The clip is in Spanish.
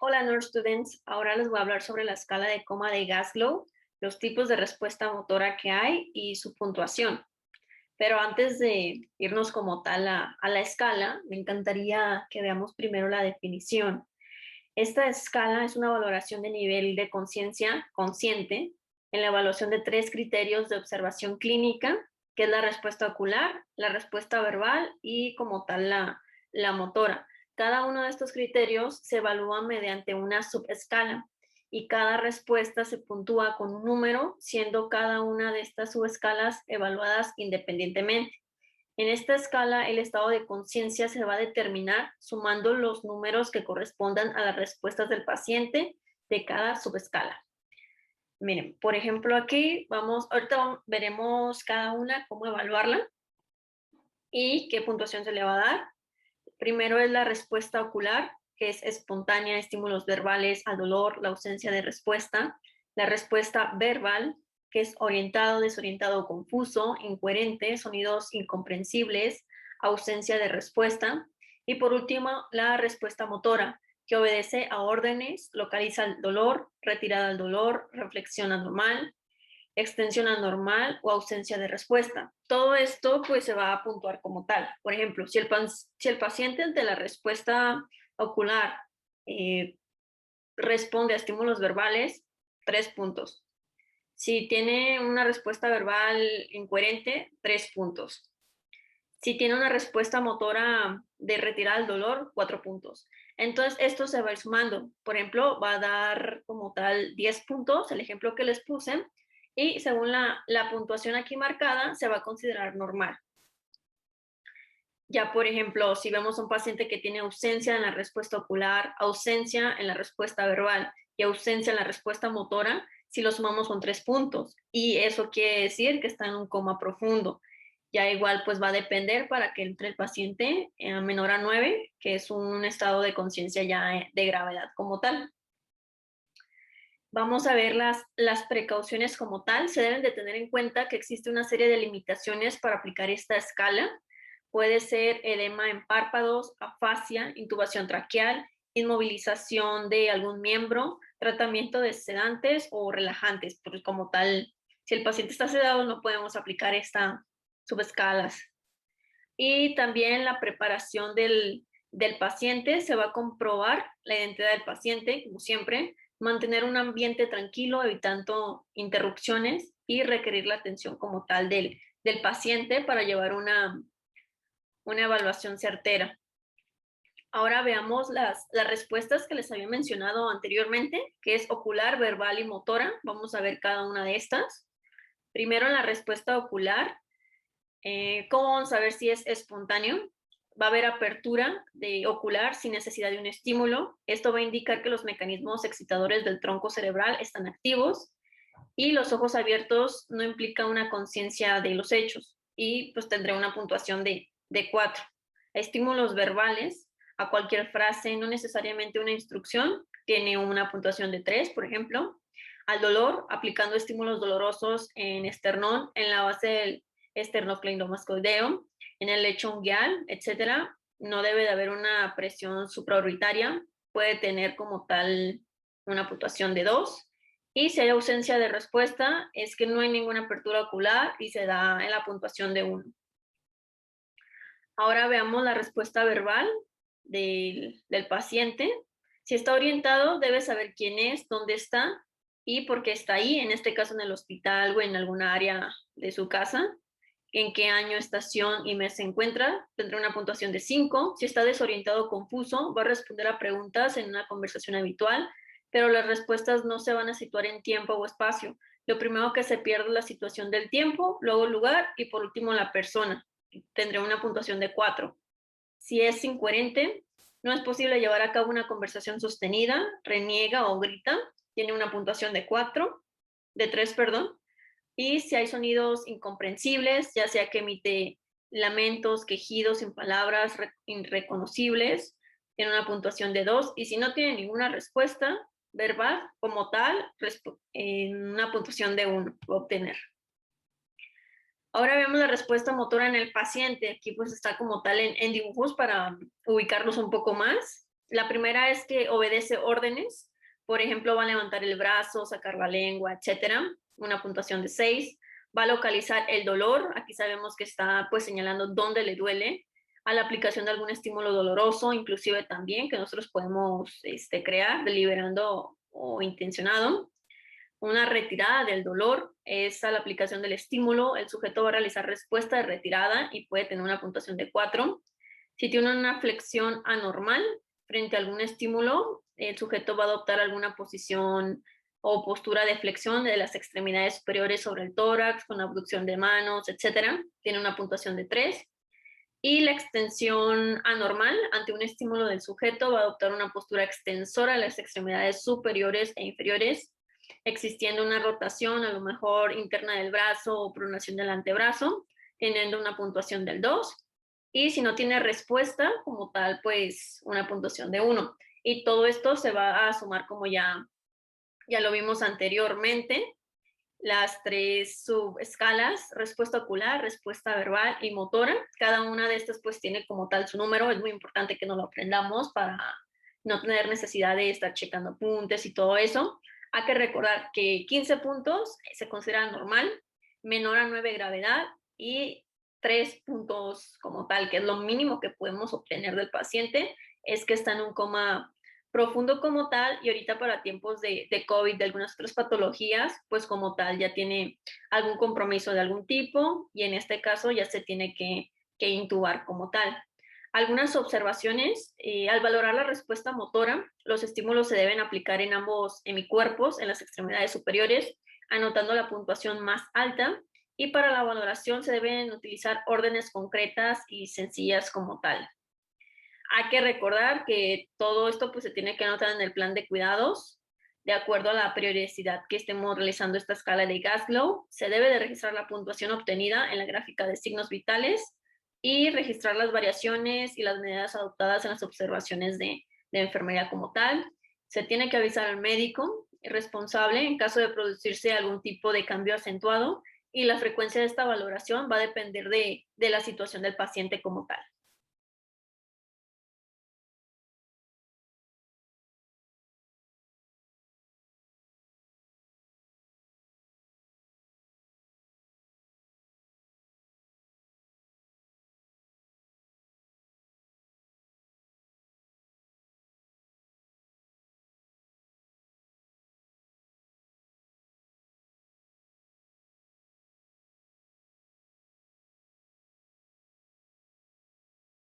Hola, Nerd Students. Ahora les voy a hablar sobre la escala de coma de Glasgow, los tipos de respuesta motora que hay y su puntuación. Pero antes de irnos como tal a la escala, me encantaría que veamos primero la definición. Esta escala es una valoración de nivel de conciencia consciente en la evaluación de 3 criterios de observación clínica, que es la respuesta ocular, la respuesta verbal y como tal la motora. Cada uno de estos criterios se evalúa mediante una subescala y cada respuesta se puntúa con un número, siendo cada una de estas subescalas evaluadas independientemente. En esta escala, el estado de conciencia se va a determinar sumando los números que correspondan a las respuestas del paciente de cada subescala. Miren, por ejemplo, aquí ahorita veremos cada una, cómo evaluarla y qué puntuación se le va a dar. Primero es la respuesta ocular, que es espontánea, estímulos verbales al dolor, la ausencia de respuesta. La respuesta verbal, que es orientado, desorientado o confuso, incoherente, sonidos incomprensibles, ausencia de respuesta. Y por último, la respuesta motora, que obedece a órdenes, localiza el dolor, retirada al dolor, reflexiona normal, extensión anormal o ausencia de respuesta. Todo esto pues se va a puntuar como tal. Por ejemplo, si el paciente ante la respuesta ocular eh, responde a estímulos verbales, 3 puntos. Si tiene una respuesta verbal incoherente, 3 puntos. Si tiene una respuesta motora de retirar el dolor, 4 puntos. Entonces, esto se va a ir sumando. Por ejemplo, va a dar como tal 10 puntos, el ejemplo que les puse, y según la puntuación aquí marcada, se va a considerar normal. Ya, por ejemplo, si vemos a un paciente que tiene ausencia en la respuesta ocular, ausencia en la respuesta verbal y ausencia en la respuesta motora, si lo sumamos son 3 puntos. Y eso quiere decir que está en un coma profundo. Ya igual pues va a depender para que entre el paciente menor a 9, que es un estado de conciencia ya de gravedad como tal. Vamos a ver las precauciones como tal. Se deben de tener en cuenta que existe una serie de limitaciones para aplicar esta escala. Puede ser edema en párpados, afasia, intubación traqueal, inmovilización de algún miembro, tratamiento de sedantes o relajantes, porque como tal, si el paciente está sedado no podemos aplicar esta subescalas. Y también la preparación del paciente, se va a comprobar la identidad del paciente, como siempre, mantener un ambiente tranquilo, evitando interrupciones y requerir la atención como tal del paciente para llevar una evaluación certera. Ahora veamos las respuestas que les había mencionado anteriormente, que es ocular, verbal y motora. Vamos a ver cada una de estas. Primero, en la respuesta ocular, ¿cómo vamos a ver si es espontáneo? Va a haber apertura de ocular sin necesidad de un estímulo. Esto va a indicar que los mecanismos excitadores del tronco cerebral están activos y los ojos abiertos no implica una conciencia de los hechos y pues tendré una puntuación de 4. Estímulos verbales a cualquier frase, no necesariamente una instrucción, tiene una puntuación de 3, por ejemplo. Al dolor, aplicando estímulos dolorosos en esternón, en la base del esternocleidomastoideo, en el lecho unguial, etcétera, no debe de haber una presión supraorbitaria, puede tener como tal una puntuación de 2. Y si hay ausencia de respuesta, es que no hay ninguna apertura ocular y se da en la puntuación de 1. Ahora veamos la respuesta verbal del paciente. Si está orientado, debe saber quién es, dónde está y por qué está ahí, en este caso en el hospital o en alguna área de su casa, en qué año, estación y mes se encuentra, tendrá una puntuación de 5. Si está desorientado o confuso, va a responder a preguntas en una conversación habitual, pero las respuestas no se van a situar en tiempo o espacio. Lo primero que se pierde es la situación del tiempo, luego el lugar y por último la persona. Tendrá una puntuación de 4. Si es incoherente, no es posible llevar a cabo una conversación sostenida, reniega o grita, tiene una puntuación de 3, perdón. Y si hay sonidos incomprensibles, ya sea que emite lamentos, quejidos sin palabras irreconocibles, tiene una puntuación de 2. Y si no tiene ninguna respuesta verbal como tal, en una puntuación de 1 va a obtener. Ahora vemos la respuesta motora en el paciente. Aquí pues está como tal en dibujos para ubicarlos un poco más. La primera es que obedece órdenes, por ejemplo, va a levantar el brazo, sacar la lengua, etcétera, una puntuación de 6. Va a localizar el dolor, aquí sabemos que está pues señalando dónde le duele, a la aplicación de algún estímulo doloroso, inclusive también que nosotros podemos crear deliberando o intencionado. Una retirada del dolor es a la aplicación del estímulo, el sujeto va a realizar respuesta de retirada y puede tener una puntuación de 4. Si tiene una flexión anormal frente a algún estímulo, el sujeto va a adoptar alguna posición o postura de flexión de las extremidades superiores sobre el tórax, con abducción de manos, etcétera. Tiene una puntuación de 3. Y la extensión anormal ante un estímulo del sujeto va a adoptar una postura extensora de las extremidades superiores e inferiores, existiendo una rotación a lo mejor interna del brazo o pronación del antebrazo, teniendo una puntuación del 2. Y si no tiene respuesta como tal, pues una puntuación de 1. Y todo esto se va a sumar como ya lo vimos anteriormente, las 3 subescalas, respuesta ocular, respuesta verbal y motora. Cada una de estas pues tiene como tal su número, es muy importante que nos lo aprendamos para no tener necesidad de estar checando apuntes y todo eso. Hay que recordar que 15 puntos se considera normal, menor a 9 gravedad y 3 puntos como tal, que es lo mínimo que podemos obtener del paciente, es que está en un coma profundo como tal, y ahorita para tiempos de COVID, de algunas otras patologías, pues como tal ya tiene algún compromiso de algún tipo y en este caso ya se tiene que intubar como tal. Algunas observaciones, al valorar la respuesta motora, los estímulos se deben aplicar en ambos hemicuerpos, en las extremidades superiores, anotando la puntuación más alta, y para la valoración se deben utilizar órdenes concretas y sencillas como tal. Hay que recordar que todo esto pues se tiene que anotar en el plan de cuidados de acuerdo a la periodicidad que estemos realizando esta escala de Glasgow. Se debe de registrar la puntuación obtenida en la gráfica de signos vitales y registrar las variaciones y las medidas adoptadas en las observaciones de enfermería como tal. Se tiene que avisar al médico responsable en caso de producirse algún tipo de cambio acentuado, y la frecuencia de esta valoración va a depender de la situación del paciente como tal.